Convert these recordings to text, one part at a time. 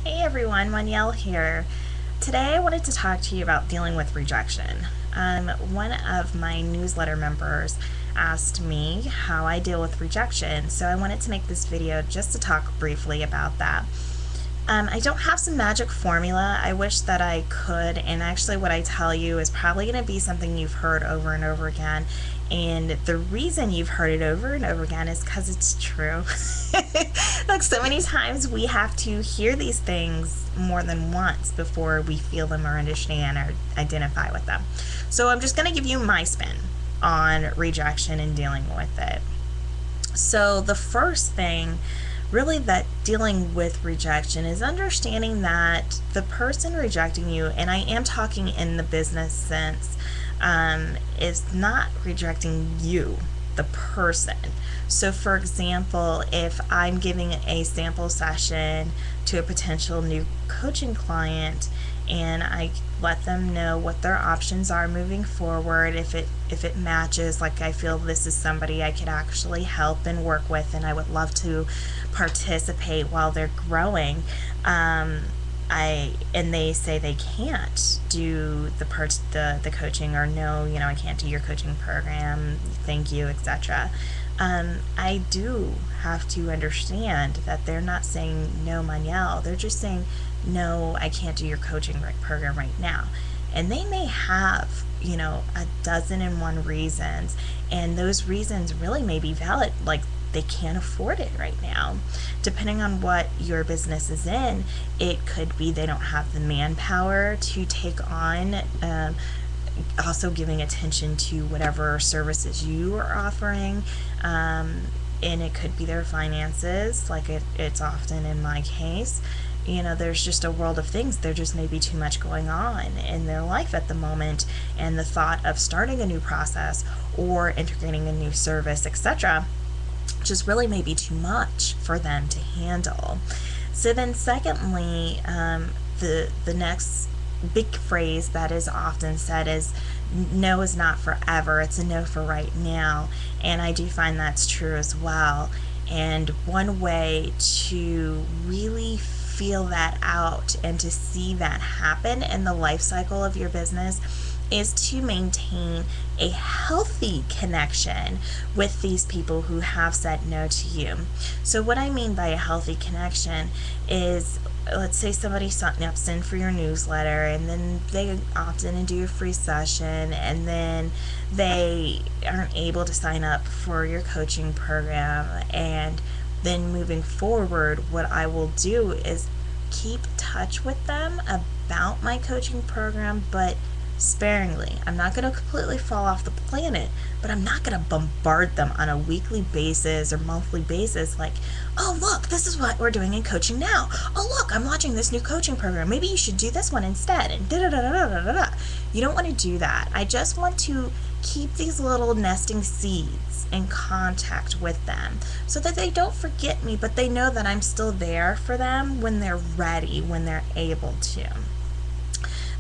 Hey everyone, Monielle here. Today I wanted to talk to you about dealing with rejection. One of my newsletter members asked me how I deal with rejection, so I wanted to make this video just to talk briefly about that. I don't have some magic formula. I wish that I could, and actually what I tell you is probably going to be something you've heard over and over again. And the reason you've heard it over and over again is because it's true. Like so many times we have to hear these things more than once before we feel them or understand or identify with them. So I'm just going to give you my spin on rejection and dealing with it. So the first thing really that dealing with rejection is understanding that the person rejecting you, and I am talking in the business sense, is not rejecting you, the person. So for example, if I'm giving a sample session to a potential new coaching client and I let them know what their options are moving forward, if it matches, like I feel this is somebody I could actually help and work with and I would love to participate while they're growing, and they say they can't do the coaching, or no, I can't do your coaching program, thank you, etc. I do have to understand that they're not saying no, Monielle. They're just saying no, I can't do your coaching program right now. And they may have, a dozen and one reasons, and those reasons really may be valid, like they can't afford it right now. Depending on what your business is in, it could be they don't have the manpower to take on, also giving attention to whatever services you are offering, and it could be their finances, like it's often in my case. There's just a world of things. There just may be too much going on in their life at the moment, and the thought of starting a new process or integrating a new service, etc., just really may be too much for them to handle. So then secondly, the next big phrase that is often said is no is not forever, it's a no for right now. And I do find that's true as well. And one way to really feel that out and to see that happen in the life cycle of your business is to maintain a healthy connection with these people who have said no to you. So what I mean by a healthy connection is, let's say somebody signs in for your newsletter and then they opt in and do a free session, and then they aren't able to sign up for your coaching program, and then moving forward, what I will do is keep touch with them about my coaching program, but sparingly. I'm not going to completely fall off the planet, but I'm not going to bombard them on a weekly basis or monthly basis like, oh look, this is what we're doing in coaching now. Oh look, I'm launching this new coaching program. Maybe you should do this one instead, and da da da da da da da. You don't want to do that. I just want to keep these little nesting seeds in contact with them so that they don't forget me, but they know that I'm still there for them when they're ready, when they're able to.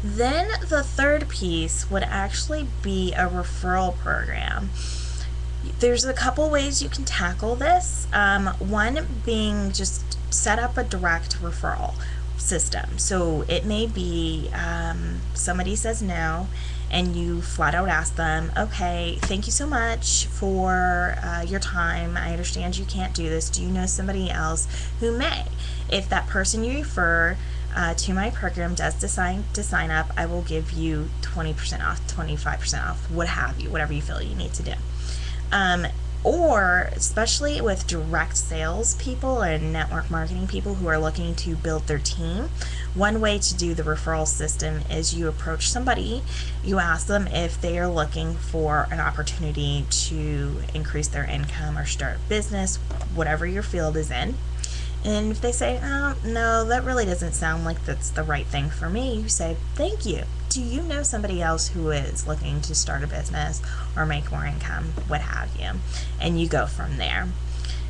Then the third piece would actually be a referral program. There's a couple ways you can tackle this. One being just set up a direct referral system. So it may be somebody says no, and you flat out ask them, okay, thank you so much for your time. I understand you can't do this. Do you know somebody else who may? If that person you refer to my program does decide to sign up, I will give you 20% off, 25% off, what have you, whatever you feel you need to do. Or especially with direct sales people and network marketing people who are looking to build their team, one way to do the referral system is you approach somebody, you ask them if they are looking for an opportunity to increase their income or start a business, whatever your field is in. And if they say, oh, no, that really doesn't sound like that's the right thing for me, you say, thank you. Do you know somebody else who is looking to start a business or make more income, what have you? And you go from there.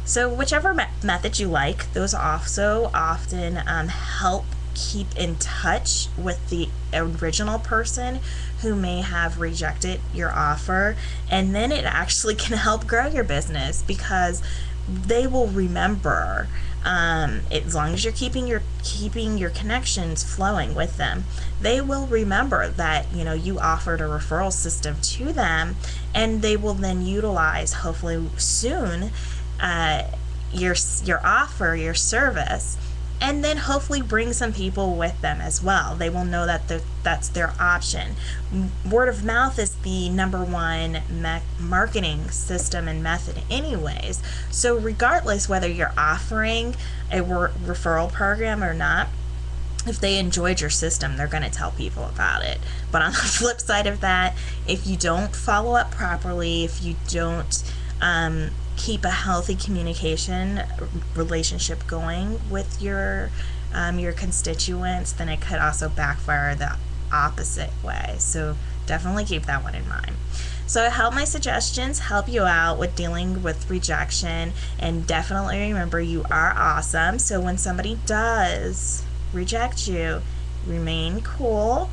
So whichever method you like, those also often help keep in touch with the original person who may have rejected your offer. And then it actually can help grow your business because they will remember As long as you're keeping your connections flowing with them, they will remember that you offered a referral system to them, and they will then utilize, hopefully soon, uh, your offer, your service, and then hopefully bring some people with them as well. They will know that that's their option. Word of mouth is the number one marketing system and method anyways. So regardless whether you're offering a referral program or not, if they enjoyed your system, they're going to tell people about it. But on the flip side of that, if you don't follow up properly, if you don't keep a healthy communication relationship going with your constituents, then it could also backfire the opposite way. So definitely keep that one in mind. So I hope my suggestions help you out with dealing with rejection, and definitely remember, you are awesome. So when somebody does reject you, remain cool,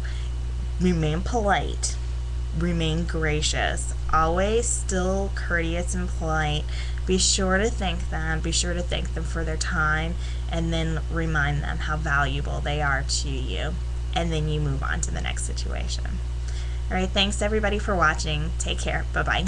remain polite, remain gracious, always still courteous and polite. Be sure to thank them. Be sure to thank them for their time, and then remind them how valuable they are to you. And then you move on to the next situation. All right, thanks everybody for watching. Take care. Bye-bye.